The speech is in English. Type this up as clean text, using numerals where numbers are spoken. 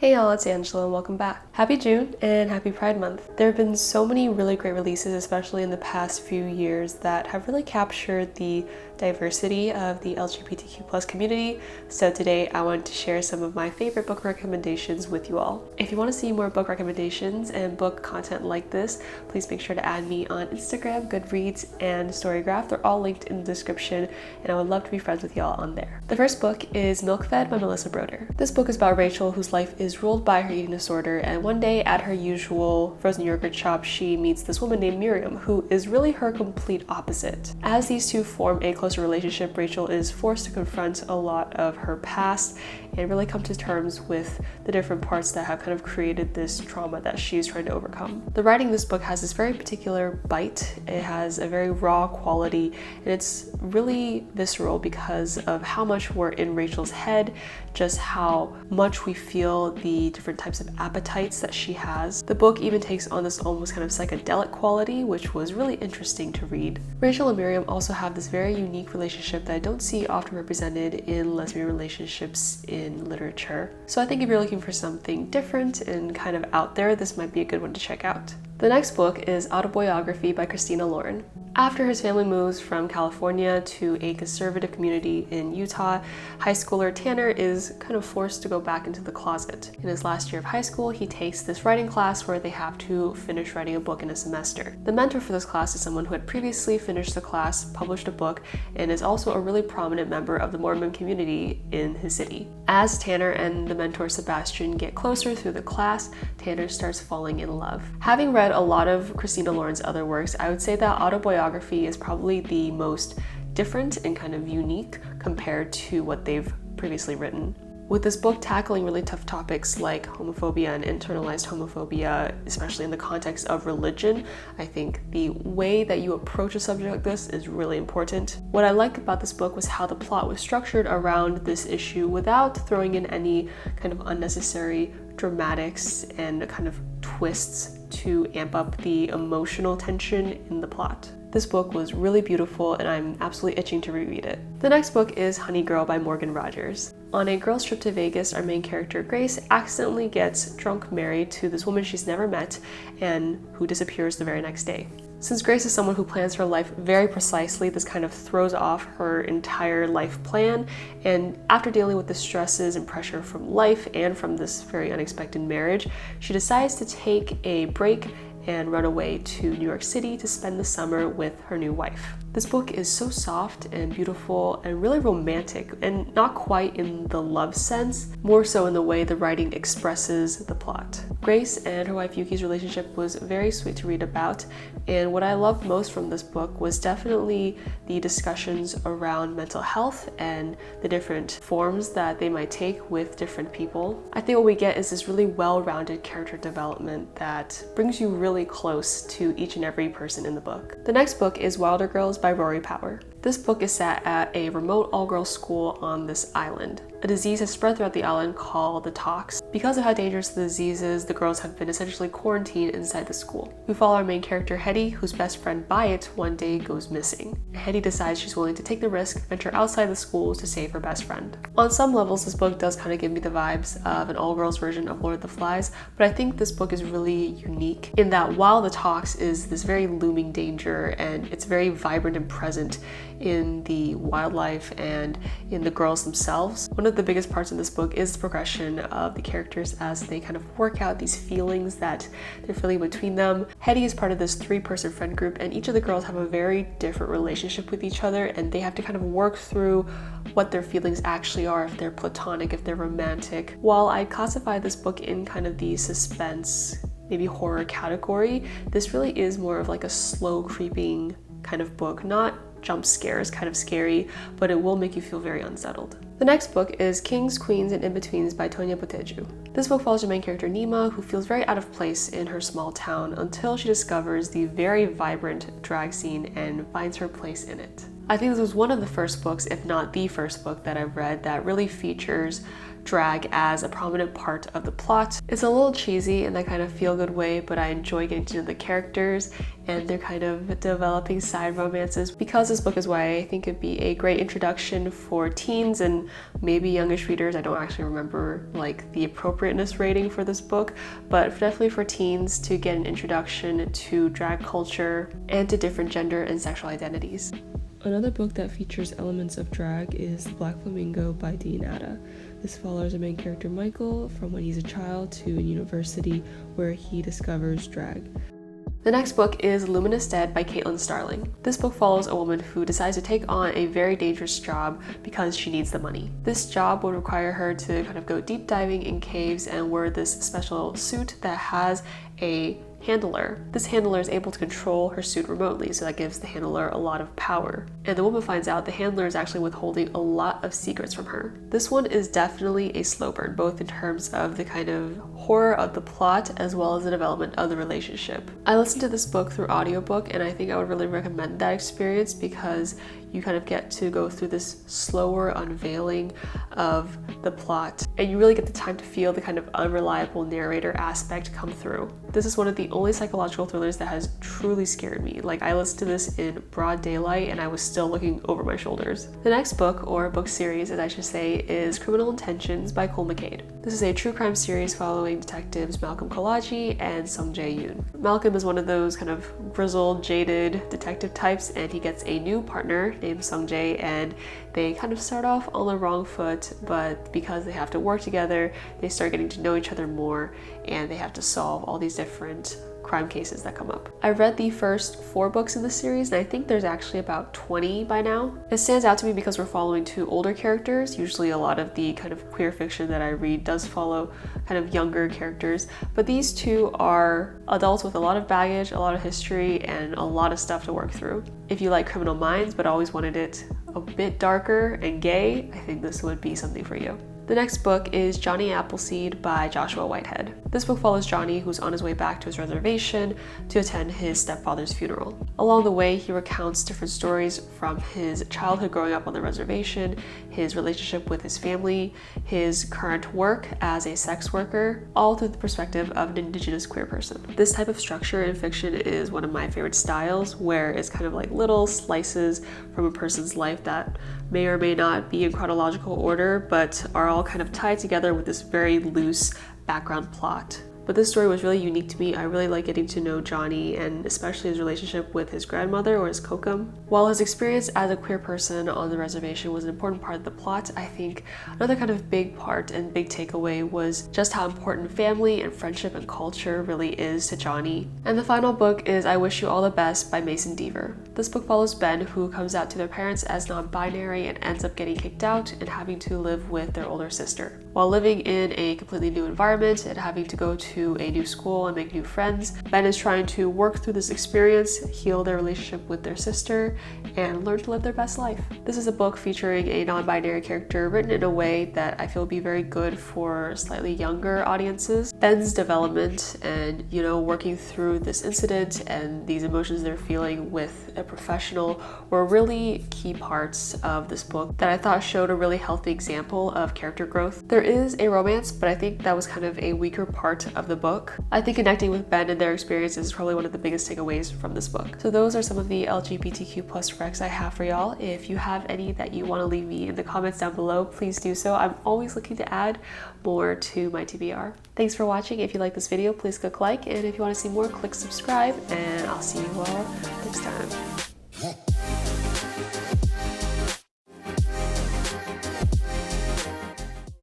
Hey y'all, it's Angela and welcome back. Happy June and happy Pride Month. There have been so many really great releases, especially in the past few years, that have really captured the diversity of the LGBTQ+ community. So today I want to share some of my favorite book recommendations with you all. If you want to see more book recommendations and book content like this, please make sure to add me on Instagram, Goodreads, and Storygraph. They're all linked in the description and I would love to be friends with y'all on there. The first book is Milk Fed by Melissa Broder. This book is about Rachel, whose life is ruled by her eating disorder, and one day at her usual frozen yogurt shop, she meets this woman named Miriam, who is really her complete opposite. As these two form a closer relationship, Rachel is forced to confront a lot of her past and really come to terms with the different parts that have kind of created this trauma that she's trying to overcome. The writing in this book has this very particular bite. It has a very raw quality, and it's really visceral because of how much we're in Rachel's head, just how much we feel the different types of appetites that she has. The book even takes on this almost kind of psychedelic quality, which was really interesting to read. Rachel and Miriam also have this very unique relationship that I don't see often represented in lesbian relationships in literature. So I think if you're looking for something different and kind of out there, this might be a good one to check out. The next book is Autoboyography by Christina. After his family moves from California to a conservative community in Utah, high schooler Tanner is kind of forced to go back into the closet. In his last year of high school, he takes this writing class where they have to finish writing a book in a semester. The mentor for this class is someone who had previously finished the class, published a book, and is also a really prominent member of the Mormon community in his city. As Tanner and the mentor Sebastian get closer through the class, Tanner starts falling in love. Having read a lot of Christina Lauren's other works, I would say that Autoboyography is probably the most different and kind of unique compared to what they've previously written. With this book tackling really tough topics like homophobia and internalized homophobia, especially in the context of religion, I think the way that you approach a subject like this is really important. What I liked about this book was how the plot was structured around this issue without throwing in any kind of unnecessary dramatics and kind of twists to amp up the emotional tension in the plot. This book was really beautiful and I'm absolutely itching to reread it. The next book is Honey Girl by Morgan Rogers. On a girls' trip to Vegas, our main character Grace accidentally gets drunk married to this woman she's never met and who disappears the very next day. Since Grace is someone who plans her life very precisely, this kind of throws off her entire life plan, and after dealing with the stresses and pressure from life and from this very unexpected marriage, she decides to take a break and run away to New York City to spend the summer with her new wife. This book is so soft and beautiful and really romantic, and not quite in the love sense, more so in the way the writing expresses the plot. Grace and her wife Yuki's relationship was very sweet to read about, and what I loved most from this book was definitely the discussions around mental health and the different forms that they might take with different people. I think what we get is this really well-rounded character development that brings you really close to each and every person in the book. The next book is Wilder Girls by Rory. This book is set at a remote all-girls school on this island. A disease has spread throughout the island called the tox. Because of how dangerous the disease is, the girls have been essentially quarantined inside the school. We follow our main character Hetty, whose best friend Bayet one day goes missing. Hetty decides she's willing to take the risk, venture outside the schools to save her best friend. On some levels, this book does kind of give me the vibes of an all-girls version of Lord of the Flies, but I think this book is really unique in that while the tox is this very looming danger and it's very vibrant and present in the wildlife and in the girls themselves, one of the biggest parts of this book is the progression of the characters as they kind of work out these feelings that they're feeling between them. Hetty is part of this 3-person friend group, and each of the girls have a very different relationship with each other, and they have to kind of work through what their feelings actually are, if they're platonic, if they're romantic. While I classify this book in kind of the suspense, maybe horror category, this really is more of like a slow creeping kind of book, not jump scares, kind of scary, but it will make you feel very unsettled. The next book is Kings, Queens, and In-Betweens by Tanya Boteju. This book follows the main character Nima, who feels very out of place in her small town until she discovers the very vibrant drag scene and finds her place in it. I think this was one of the first books, if not the first book that I've read that really features drag as a prominent part of the plot. It's a little cheesy in that kind of feel-good way, but I enjoy getting to know the characters and their kind of developing side romances. Because this book is YA, I think it'd be a great introduction for teens and maybe youngish readers. I don't actually remember like the appropriateness rating for this book, but definitely for teens to get an introduction to drag culture and to different gender and sexual identities. Another book that features elements of drag is The Black Flamingo by Dean Atta. This follows our main character Michael from when he's a child to a university where he discovers drag. The next book is Luminous Dead by Caitlin Starling. This book follows a woman who decides to take on a very dangerous job because she needs the money. This job would require her to kind of go deep diving in caves and wear this special suit that has a handler. This handler is able to control her suit remotely, so that gives the handler a lot of power. And the woman finds out the handler is actually withholding a lot of secrets from her. This one is definitely a slow burn, both in terms of the kind of horror of the plot as well as the development of the relationship. I listened to this book through audiobook, and I think I would really recommend that experience because you kind of get to go through this slower unveiling of the plot, and you really get the time to feel the kind of unreliable narrator aspect come through. This is one of the only psychological thrillers that has truly scared me. Like, I listened to this in broad daylight and I was still looking over my shoulders. The next book, or book series as I should say, is Criminal Intentions by McCade. This is a true crime series following detectives Malcolm Kalaji and Sung Jae-yoon. Malcolm is one of those kind of grizzled, jaded detective types, and he gets a new partner named Sung Jae, and they kind of start off on the wrong foot, but because they have to work together, they start getting to know each other more, and they have to solve all these different crime cases that come up. I read the first 4 books in the series, and I think there's actually about 20 by now. It stands out to me because we're following 2 older characters. Usually a lot of the kind of queer fiction that I read does follow kind of younger characters, but these 2 are adults with a lot of baggage, a lot of history, and a lot of stuff to work through. If you like Criminal Minds but always wanted it a bit darker and gay, I think this would be something for you. The next book is Jonny Appleseed by Joshua Whitehead. This book follows Jonny, who's on his way back to his reservation to attend his stepfather's funeral. Along the way, he recounts different stories from his childhood growing up on the reservation, his relationship with his family, his current work as a sex worker, all through the perspective of an Indigenous queer person. This type of structure in fiction is one of my favorite styles, where it's kind of like little slices from a person's life that may or may not be in chronological order, but are all kind of tied together with this very loose background plot. But this story was really unique to me. I really like getting to know Jonny, and especially his relationship with his grandmother, or his kokum. While his experience as a queer person on the reservation was an important part of the plot, I think another kind of big part and big takeaway was just how important family and friendship and culture really is to Jonny. And the final book is I Wish You All the Best by Mason Deaver. This book follows Ben, who comes out to their parents as non-binary and ends up getting kicked out and having to live with their older sister. While living in a completely new environment and having to go to a new school and make new friends, Ben is trying to work through this experience, heal their relationship with their sister, and learn to live their best life. This is a book featuring a non-binary character written in a way that I feel would be very good for slightly younger audiences. Ben's development and, working through this incident and these emotions they're feeling with a professional were really key parts of this book that I thought showed a really healthy example of character growth. There is a romance, but I think that was kind of a weaker part of the book. I think connecting with Ben and their experiences is probably one of the biggest takeaways from this book. So those are some of the LGBTQ plus recs I have for y'all. If you have any that you want to leave me in the comments down below, please do so. I'm always looking to add more to my TBR. Thanks for watching. If you like this video, please click like, and if you want to see more, click subscribe, and I'll see you all next time.